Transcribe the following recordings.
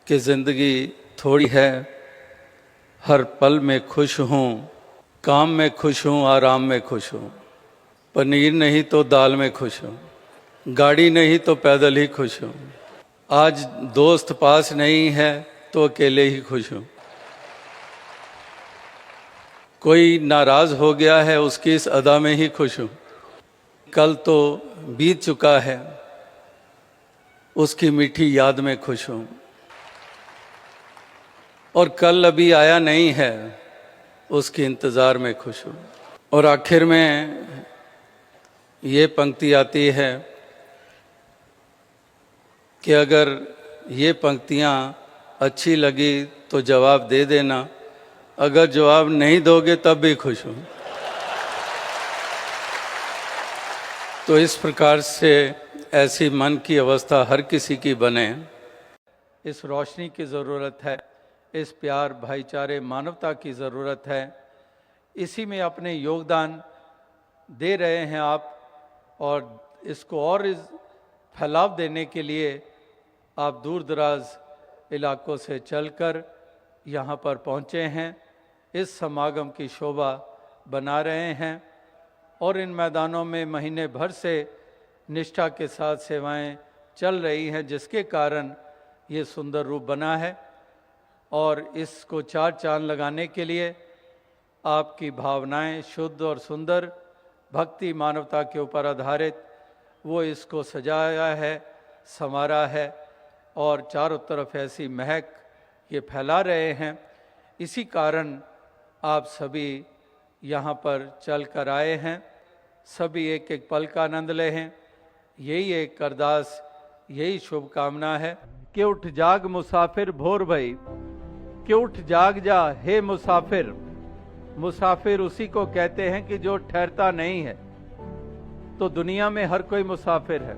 कि ज़िंदगी थोड़ी है, हर पल में खुश हूँ, काम में खुश हूँ, आराम में खुश हूँ। पनीर नहीं तो दाल में खुश हूँ, गाड़ी नहीं तो पैदल ही खुश हूँ। आज दोस्त पास नहीं है तो अकेले ही खुश हूँ। कोई नाराज़ हो गया है, उसकी इस अदा में ही खुश हूँ। कल तो बीत चुका है, उसकी मीठी याद में खुश हूँ। और कल अभी आया नहीं है, उसके इंतज़ार में खुश हूँ। और आखिर में ये पंक्ति आती है कि अगर ये पंक्तियाँ अच्छी लगी तो जवाब दे देना, अगर जवाब नहीं दोगे तब भी खुश हूँ। तो इस प्रकार से ऐसी मन की अवस्था हर किसी की बने। इस रोशनी की ज़रूरत है, इस प्यार भाईचारे मानवता की ज़रूरत है। इसी में अपने योगदान दे रहे हैं आप, और इसको और इस फैलाव देने के लिए आप दूर दराज इलाकों से चलकर यहाँ पर पहुँचे हैं, इस समागम की शोभा बना रहे हैं। और इन मैदानों में महीने भर से निष्ठा के साथ सेवाएं चल रही हैं, जिसके कारण ये सुंदर रूप बना है। और इसको चार चांद लगाने के लिए आपकी भावनाएं शुद्ध और सुंदर, भक्ति मानवता के ऊपर आधारित, वो इसको सजाया है, संवारा है और चारों तरफ ऐसी महक ये फैला रहे हैं। इसी कारण आप सभी यहाँ पर चल कर आए हैं। सभी एक एक पल का आनंद ले हैं। यही एक अरदास, यही शुभकामना है कि उठ जाग मुसाफिर भोर भई, कि उठ जाग जा हे मुसाफिर। मुसाफिर उसी को कहते हैं कि जो ठहरता नहीं है। तो दुनिया में हर कोई मुसाफिर है,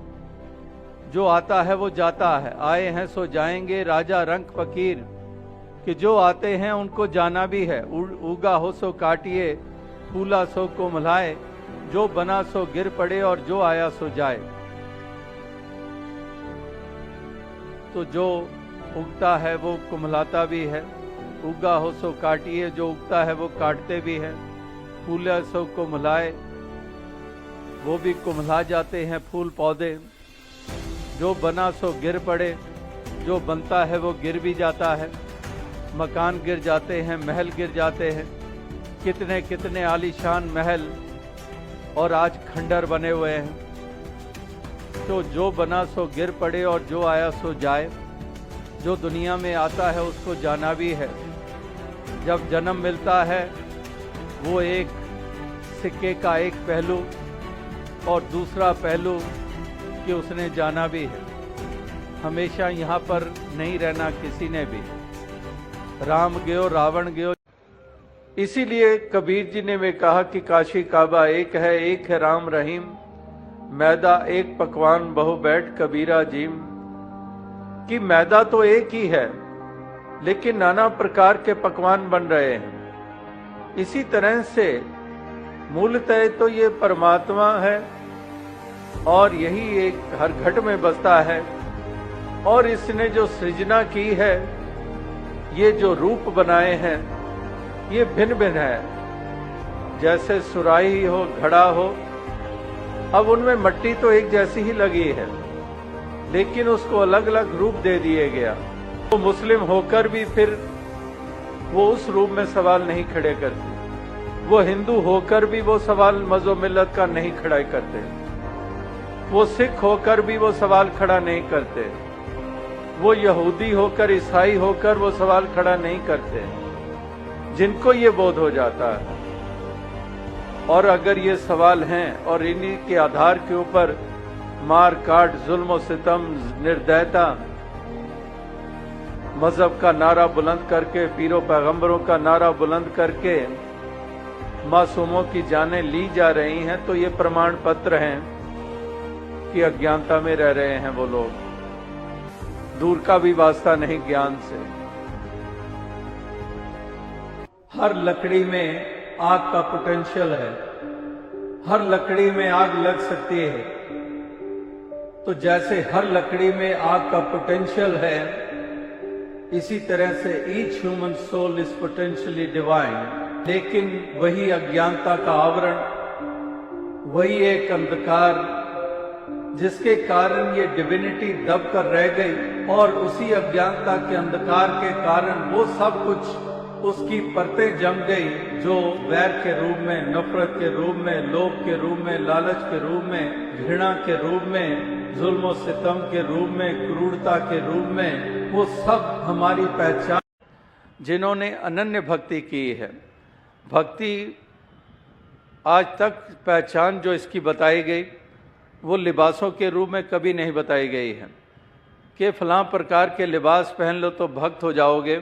जो आता है वो जाता है। आए हैं सो जाएंगे राजा रंग फकीर, कि जो आते हैं उनको जाना भी है। उगा हो सो काटिए, फूला सो कोमलाए, जो बना सो गिर पड़े और जो आया सो जाए। तो जो उगता है वो कुम्हलाता भी है। उगा हो सो काटिए, जो उगता है वो काटते भी है। फूला सो कोमलाए, वो भी कुम्हला जाते हैं फूल पौधे। जो बना सो गिर पड़े, जो बनता है वो गिर भी जाता है। मकान गिर जाते हैं, महल गिर जाते हैं, कितने कितने आलीशान महल और आज खंडर बने हुए हैं। तो जो बना सो गिर पड़े और जो आया सो जाए। जो दुनिया में आता है उसको जाना भी है। जब जन्म मिलता है वो एक सिक्के का एक पहलू और दूसरा पहलू कि उसने जाना भी है। हमेशा यहाँ पर नहीं रहना किसी ने भी। राम गयो रावण गयो। इसीलिए कबीर जी ने में कहा कि काशी काबा एक है राम रहीम। मैदा एक पकवान बहु बैठ कबीरा जीम। कि मैदा तो एक ही है, लेकिन नाना प्रकार के पकवान बन रहे हैं। इसी तरह से मूलतः तो ये परमात्मा है और यही एक हर घट में बसता है। और इसने जो सृजना की है, ये जो रूप बनाए हैं, ये भिन्न भिन्न है। जैसे सुराही हो, घड़ा हो, अब उनमें मट्टी तो एक जैसी ही लगी है, लेकिन उसको अलग अलग रूप दे दिए गया। तो मुस्लिम होकर भी फिर वो उस रूप में सवाल नहीं खड़े करते। वो हिंदू होकर भी वो सवाल मज़हब मिल्लत का नहीं खड़ा करते। वो सिख होकर भी वो सवाल खड़ा नहीं करते। वो यहूदी होकर, ईसाई होकर वो सवाल खड़ा नहीं करते। जिनको ये बोध हो जाता है, और अगर ये सवाल हैं और इन्हीं के आधार के ऊपर मार काट, जुल्म और सितम, निर्दयता, मजहब का नारा बुलंद करके, पीरों पैगंबरों का नारा बुलंद करके मासूमों की जानें ली जा रही हैं, तो ये प्रमाण पत्र हैं कि अज्ञानता में रह रहे हैं वो लोग। दूर का भी वास्ता नहीं ज्ञान से। हर लकड़ी में आग का पोटेंशियल है, हर लकड़ी में आग लग सकती है। तो जैसे हर लकड़ी में आग का पोटेंशियल है, इसी तरह से each human soul is potentially divine, लेकिन वही अज्ञानता का आवरण, वही एक अंधकार जिसके कारण ये डिविनिटी दब कर रह गई, और उसी अज्ञानता के अंधकार के कारण वो सब कुछ उसकी परतें जम गई जो वैर के रूप में, नफरत के रूप में, लोभ के रूप में, लालच के रूप में, घृणा के रूप में, जुल्म सितम के रूप में, क्रूरता के रूप में, वो सब हमारी पहचान। जिन्होंने अनन्य भक्ति की है, भक्ति आज तक पहचान जो इसकी बताई गई वो लिबासों के रूप में कभी नहीं बताई गई है कि फलां प्रकार के लिबास पहन लो तो भक्त हो जाओगे,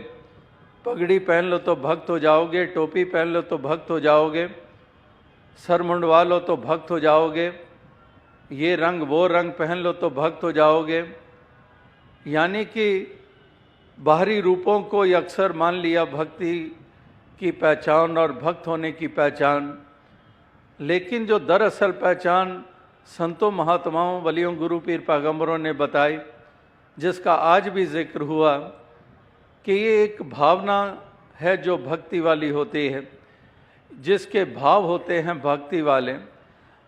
पगड़ी पहन लो तो भक्त हो जाओगे, टोपी पहन लो तो भक्त हो जाओगे, सर मुंडवा लो तो भक्त हो जाओगे, ये रंग वो रंग पहन लो तो भक्त हो जाओगे। यानी कि बाहरी रूपों को अक्सर मान लिया भक्ति की पहचान और भक्त होने की पहचान, लेकिन जो दरअसल पहचान संतों, महात्माओं, वलियों, गुरु, पीर, पैगंबरों ने बताई, जिसका आज भी जिक्र हुआ कि ये एक भावना है जो भक्ति वाली होती है, जिसके भाव होते हैं भक्ति वाले,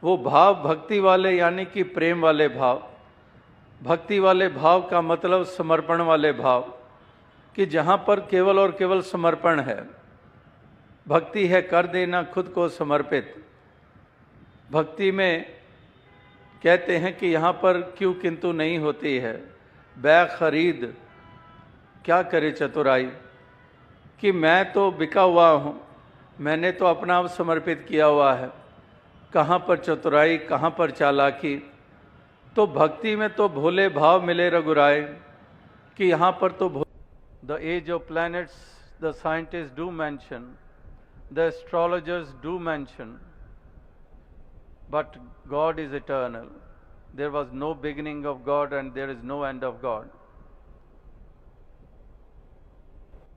वो भाव भक्ति वाले यानी कि प्रेम वाले भाव। भक्ति वाले भाव का मतलब समर्पण वाले भाव, कि जहाँ पर केवल और केवल समर्पण है। भक्ति है कर देना खुद को समर्पित। भक्ति में कहते हैं कि यहाँ पर क्यों किंतु नहीं होती है, बै खरीद क्या करे चतुराई, कि मैं तो बिका हुआ हूँ, मैंने तो अपना आप समर्पित किया हुआ है, कहाँ पर चतुराई, कहाँ पर चालाकी। तो भक्ति में तो भोले भाव मिले रघुराए, कि यहाँ पर तो the age of planets the scientist do mention, the astrologers do mention, but God is eternal. There was no beginning of God and there is no end of God.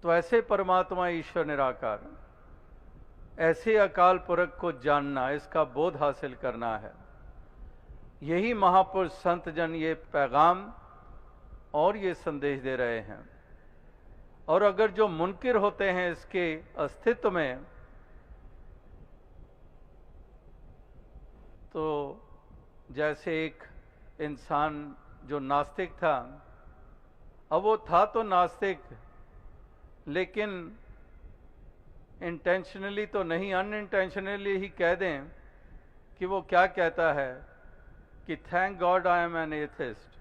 तो ऐसे परमात्मा ईश्वर निराकार, ऐसे अकाल पुरख को जानना, इसका बोध हासिल करना है। यही महापुरुष संत जन ये पैगाम और ये संदेश दे रहे हैं। और अगर जो मुनकिर होते हैं इसके अस्तित्व में, तो जैसे एक इंसान जो नास्तिक था, अब वो था तो नास्तिक, लेकिन इंटेंशनली तो नहीं, अनइंटेंशनली ही कह दें कि वो क्या कहता है कि thank God I am an atheist.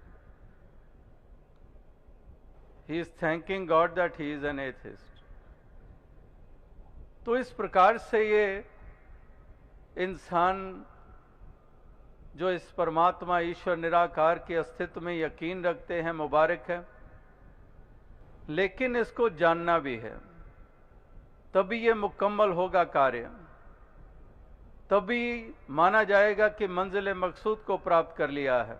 He is thanking God that he is an atheist. तो इस प्रकार से ये इंसान जो इस परमात्मा ईश्वर निराकार के अस्तित्व में यकीन रखते हैं, मुबारक है, लेकिन इसको जानना भी है, तभी ये मुकम्मल होगा कार्य, तभी माना जाएगा कि मंजिल मकसूद को प्राप्त कर लिया है।